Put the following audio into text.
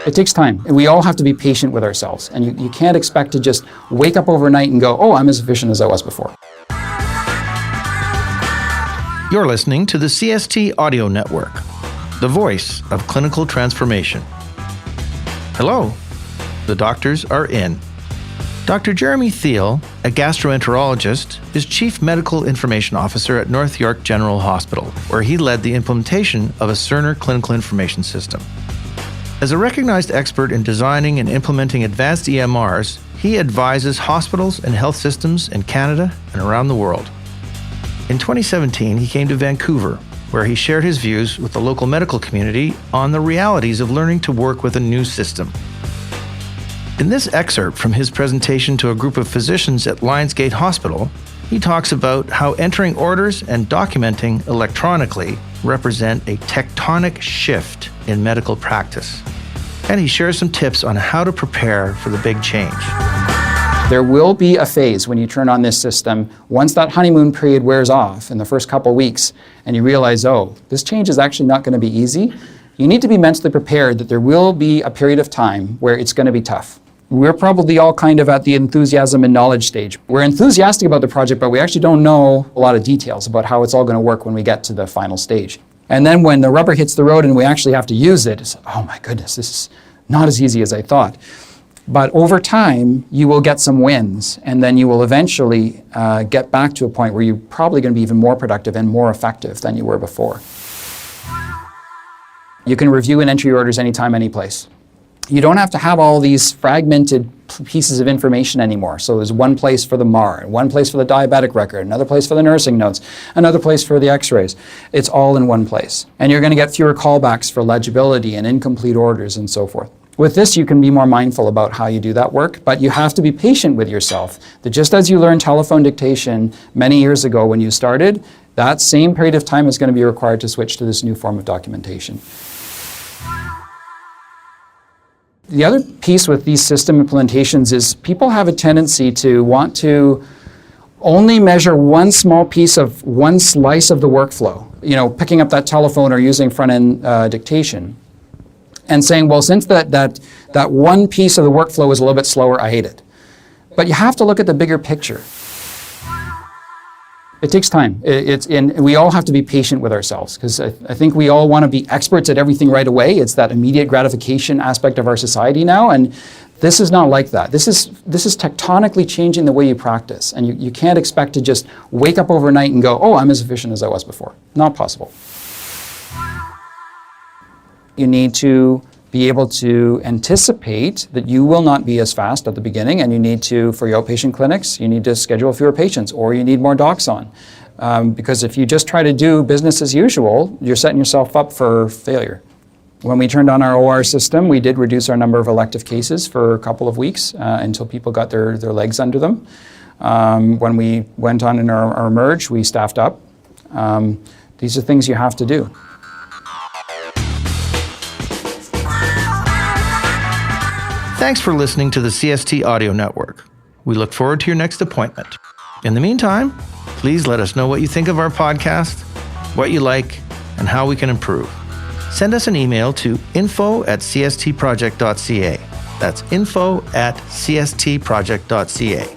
It takes time, and we all have to be patient with ourselves, and you can't expect to just wake up overnight and go, oh, I'm as efficient as I was before. You're listening to the CST Audio Network, the voice of clinical transformation. Hello, the doctors are in. Dr. Jeremy Theal, a gastroenterologist, is Chief Medical Information Officer at North York General Hospital, where he led the implementation of a Cerner clinical information system. As a recognized expert in designing and implementing advanced EMRs, he advises hospitals and health systems in Canada and around the world. In 2017, he came to Vancouver, where he shared his views with the local medical community on the realities of learning to work with a new system. In this excerpt from his presentation to a group of physicians at Lionsgate Hospital, he talks about how entering orders and documenting electronically represent a tectonic shift in medical practice. And he shares some tips on how to prepare for the big change. There will be a phase when you turn on this system, once that honeymoon period wears off in the first couple weeks, and you realize, oh, this change is actually not going to be easy. You need to be mentally prepared that there will be a period of time where it's going to be tough. We're probably all kind of at the enthusiasm and knowledge stage. We're enthusiastic about the project, but we actually don't know a lot of details about how it's all going to work when we get to the final stage. And then when the rubber hits the road and we actually have to use it, it's, oh my goodness, this is not as easy as I thought. But over time, you will get some wins, and then you will eventually get back to a point where you're probably going to be even more productive and more effective than you were before. You can review and enter your orders anytime, any place. You don't have to have all these fragmented pieces of information anymore. So there's one place for the MAR, one place for the diabetic record, another place for the nursing notes, another place for the x-rays. It's all in one place. And you're going to get fewer callbacks for legibility and incomplete orders and so forth. With this, you can be more mindful about how you do that work, but you have to be patient with yourself. That just as you learned telephone dictation many years ago when you started, that same period of time is going to be required to switch to this new form of documentation. The other piece with these system implementations is people have a tendency to want to only measure one small piece of one slice of the workflow, picking up that telephone or using front-end dictation. And saying, well, since that one piece of the workflow is a little bit slower, I hate it. But you have to look at the bigger picture. It takes time. We all have to be patient with ourselves, because I think we all want to be experts at everything right away. It's that immediate gratification aspect of our society now, and this is not like that. This is tectonically changing the way you practice, and you can't expect to just wake up overnight and go, oh, I'm as efficient as I was before. Not possible. You need to be able to anticipate that you will not be as fast at the beginning, and you need to, for your outpatient clinics, you need to schedule fewer patients, or you need more docs on. Because if you just try to do business as usual, you're setting yourself up for failure. When we turned on our OR system, we did reduce our number of elective cases for a couple of weeks until people got their legs under them. When we went on in our merge, we staffed up. These are things you have to do. Thanks for listening to the CST Audio Network. We look forward to your next appointment. In the meantime, please let us know what you think of our podcast, what you like, and how we can improve. Send us an email to info@cstproject.ca. That's info@cstproject.ca.